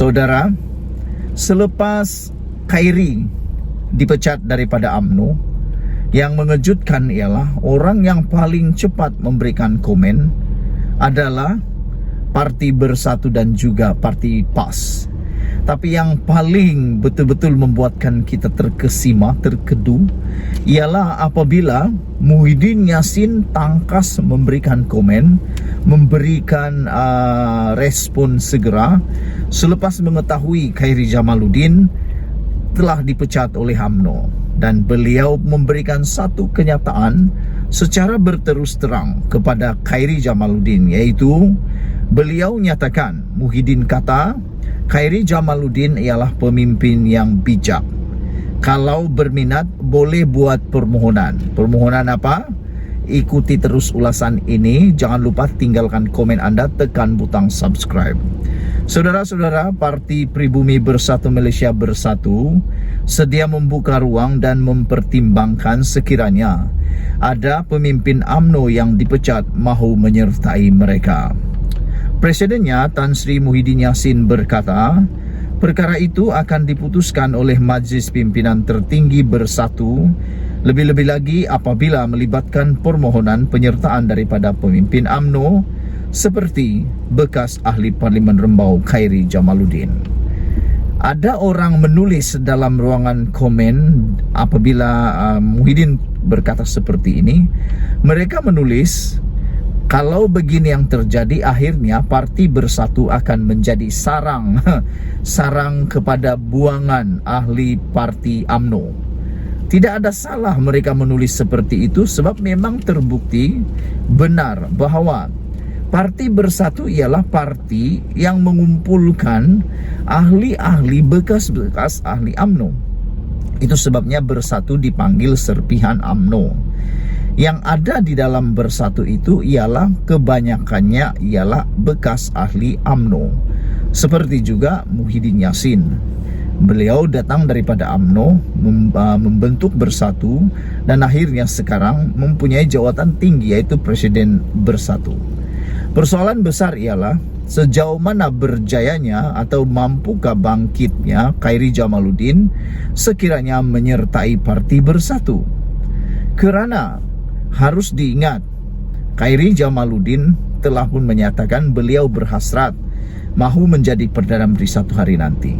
Saudara, selepas Khairi dipecat daripada UMNO, yang mengejutkan ialah orang yang paling cepat memberikan komen adalah Parti Bersatu dan juga Parti PAS. Tapi yang paling betul-betul membuatkan kita terkesima, terkedu, ialah apabila Muhyiddin Yassin tangkas memberikan komen, memberikan respon segera selepas mengetahui Khairi Jamaluddin telah dipecat oleh UMNO. Dan beliau memberikan satu kenyataan secara berterus terang kepada Khairi Jamaluddin, yaitu beliau nyatakan, Muhyiddin kata, Khairi Jamaluddin ialah pemimpin yang bijak. Kalau berminat boleh buat permohonan. Permohonan apa? Ikuti terus ulasan ini. Jangan lupa tinggalkan komen Anda, tekan butang subscribe. Saudara-saudara, Parti Pribumi Bersatu Malaysia Bersatu sedia membuka ruang dan mempertimbangkan sekiranya ada pemimpin UMNO yang dipecat mahu menyertai mereka. Presidennya Tan Sri Muhyiddin Yassin berkata, perkara itu akan diputuskan oleh Majlis Pimpinan Tertinggi Bersatu, lebih-lebih lagi apabila melibatkan permohonan penyertaan daripada pemimpin UMNO seperti bekas ahli Parlimen Rembau Khairi Jamaluddin. Ada orang menulis dalam ruangan komen apabila Muhyiddin berkata seperti ini, mereka menulis, kalau begini yang terjadi, akhirnya Parti Bersatu akan menjadi sarang kepada buangan ahli Parti UMNO. Tidak ada salah mereka menulis seperti itu, sebab memang terbukti benar bahawa Parti Bersatu ialah parti yang mengumpulkan ahli-ahli bekas-bekas ahli UMNO. Itu sebabnya Bersatu dipanggil serpihan UMNO. Yang ada di dalam Bersatu itu ialah kebanyakannya ialah bekas ahli UMNO. Seperti juga Muhyiddin Yassin. Beliau datang daripada UMNO, membentuk Bersatu, dan akhirnya sekarang mempunyai jawatan tinggi, yaitu Presiden Bersatu. Persoalan besar ialah sejauh mana berjayanya atau mampukah bangkitnya Khairi Jamaluddin sekiranya menyertai Parti Bersatu. Kerana harus diingat, Khairi Jamaluddin telah pun menyatakan beliau berhasrat mahu menjadi Perdana Menteri satu hari nanti.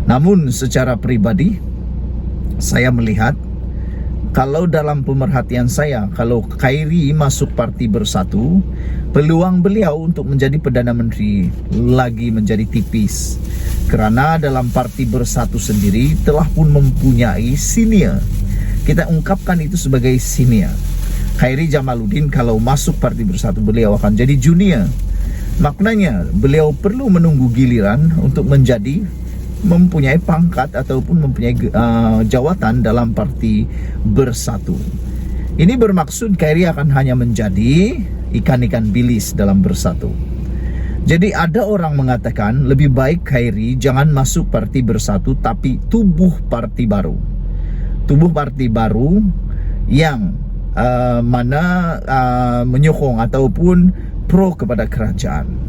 Namun secara pribadi, saya melihat kalau dalam pemerhatian saya, kalau Khairi masuk Parti Bersatu, peluang beliau untuk menjadi Perdana Menteri lagi menjadi tipis. Kerana dalam Parti Bersatu sendiri telah pun mempunyai senior. Kita ungkapkan itu sebagai senior. Khairi Jamaluddin kalau masuk Parti Bersatu, beliau akan jadi junior. Maknanya beliau perlu menunggu giliran untuk mempunyai pangkat ataupun mempunyai jawatan dalam Parti Bersatu. Ini bermaksud Khairi akan hanya menjadi ikan-ikan bilis dalam Bersatu. Jadi ada orang mengatakan lebih baik Khairi jangan masuk Parti Bersatu, tapi tubuh parti baru. Tubuh parti baru yang menyokong ataupun pro kepada kerajaan.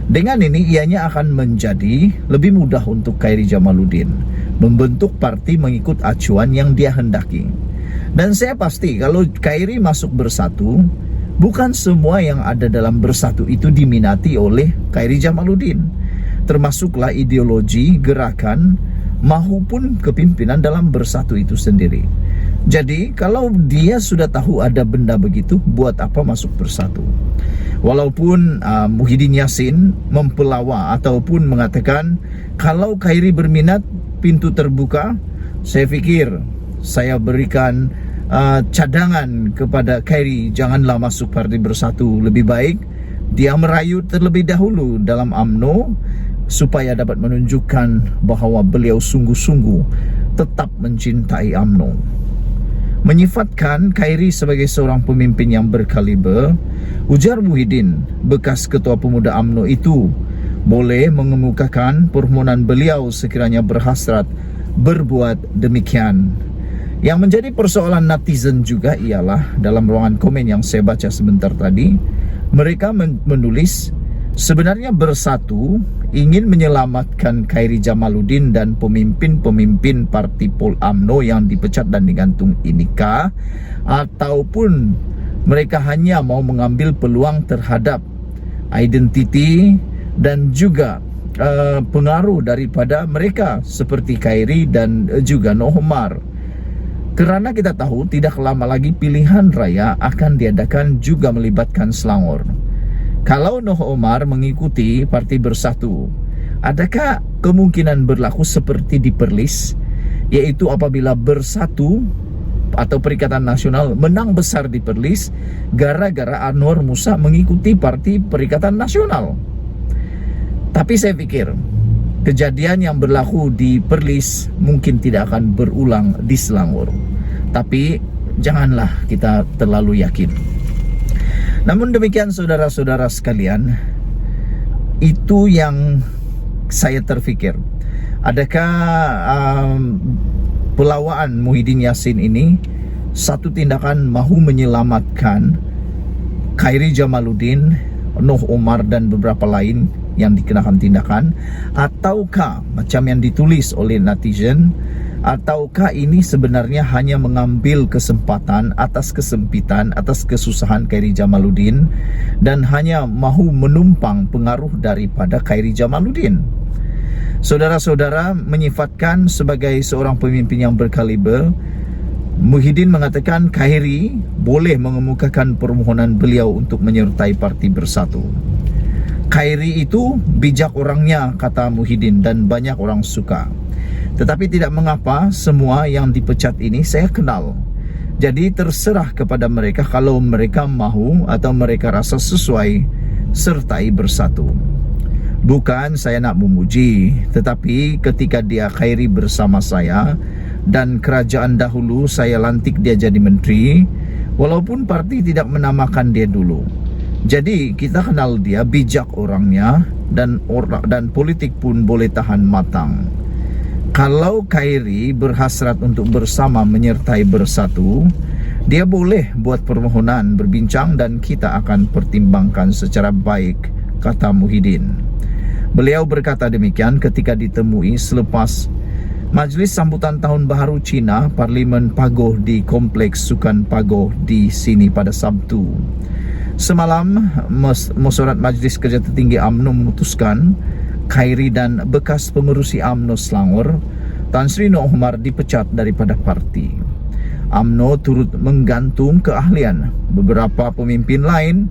Dengan ini ianya akan menjadi lebih mudah untuk Khairi Jamaluddin membentuk parti mengikut acuan yang dia hendaki. Dan saya pasti kalau Khairi masuk Bersatu, bukan semua yang ada dalam Bersatu itu diminati oleh Khairi Jamaluddin. Termasuklah ideologi, gerakan maupun kepimpinan dalam Bersatu itu sendiri. Jadi kalau dia sudah tahu ada benda begitu, buat apa masuk Bersatu? Walaupun Muhyiddin Yassin mempelawa ataupun mengatakan kalau Khairi berminat, pintu terbuka, saya fikir saya berikan cadangan kepada Khairi, janganlah masuk Parti Bersatu. Lebih baik dia merayu terlebih dahulu dalam UMNO supaya dapat menunjukkan bahawa beliau sungguh-sungguh tetap mencintai UMNO. Menyifatkan Khairi sebagai seorang pemimpin yang berkaliber, ujar Muhyiddin, bekas Ketua Pemuda UMNO itu boleh mengemukakan permohonan beliau sekiranya berhasrat berbuat demikian. Yang menjadi persoalan netizen juga ialah dalam ruangan komen yang saya baca sebentar tadi, mereka menulis Sebenarnya Bersatu ingin menyelamatkan Khairi Jamaluddin dan pemimpin-pemimpin parti Pol UMNO yang dipecat dan digantung inikah, ataupun mereka hanya mau mengambil peluang terhadap identiti dan juga pengaruh daripada mereka seperti Khairi dan juga Noh Omar. Kerana kita tahu tidak lama lagi pilihan raya akan diadakan juga melibatkan Selangor. Kalau Noh Omar mengikuti Parti Bersatu, adakah kemungkinan berlaku seperti di Perlis, yaitu apabila Bersatu atau Perikatan Nasional menang besar di Perlis gara-gara Anwar Musa mengikuti Parti Perikatan Nasional? Tapi saya pikir kejadian yang berlaku di Perlis mungkin tidak akan berulang di Selangor. Tapi janganlah kita terlalu yakin. Namun demikian saudara-saudara sekalian, itu yang saya terfikir. Adakah pelawaan Muhyiddin Yassin ini satu tindakan mahu menyelamatkan Khairi Jamaluddin, Noh Omar dan beberapa lain yang dikenakan tindakan, ataukah macam yang ditulis oleh netizen, ataukah ini sebenarnya hanya mengambil kesempatan atas kesempitan, atas kesusahan Khairi Jamaluddin dan hanya mahu menumpang pengaruh daripada Khairi Jamaluddin? Saudara-saudara, menyifatkan sebagai seorang pemimpin yang berkaliber, Muhyiddin mengatakan Khairi boleh mengemukakan permohonan beliau untuk menyertai Parti Bersatu. Khairi itu bijak orangnya, kata Muhyiddin, dan banyak orang suka. Tetapi tidak mengapa, semua yang dipecat ini saya kenal. Jadi terserah kepada mereka kalau mereka mahu atau mereka rasa sesuai sertai Bersatu. Bukan saya nak memuji, tetapi ketika dia Khairi bersama saya dan kerajaan dahulu saya lantik dia jadi menteri, walaupun parti tidak menamakan dia dulu. Jadi kita kenal dia, bijak orangnya, dan politik pun boleh tahan matang. Kalau Khairi berhasrat untuk bersama menyertai Bersatu, dia boleh buat permohonan, berbincang, dan kita akan pertimbangkan secara baik, kata Muhyiddin. Beliau berkata demikian ketika ditemui selepas Majlis Sambutan Tahun Baharu Cina Parlimen Pagoh di Kompleks Sukan Pagoh di sini pada Sabtu. Semalam, Mesyuarat Majlis Kerja Tertinggi UMNO memutuskan Khairi dan bekas pengerusi UMNO Selangor, Tan Sri Noh Omar, dipecat daripada parti. UMNO turut menggantung keahlian beberapa pemimpin lain,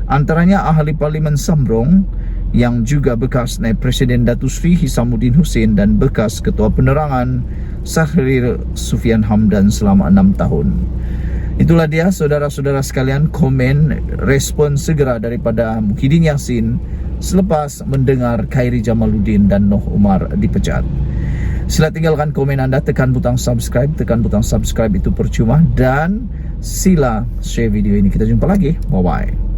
antaranya Ahli Parlimen Samrong yang juga bekas Naib Presiden Datuk Seri Hisamuddin Hussein dan bekas Ketua Penerangan Syahrir Sufian Hamdan selama 6 tahun. Itulah dia saudara-saudara sekalian komen respon segera daripada Muhyiddin Yassin selepas mendengar Khairi Jamaluddin dan Noh Omar dipecat. Sila tinggalkan komen anda, tekan butang subscribe itu percuma, dan sila share video ini. Kita jumpa lagi, bye bye.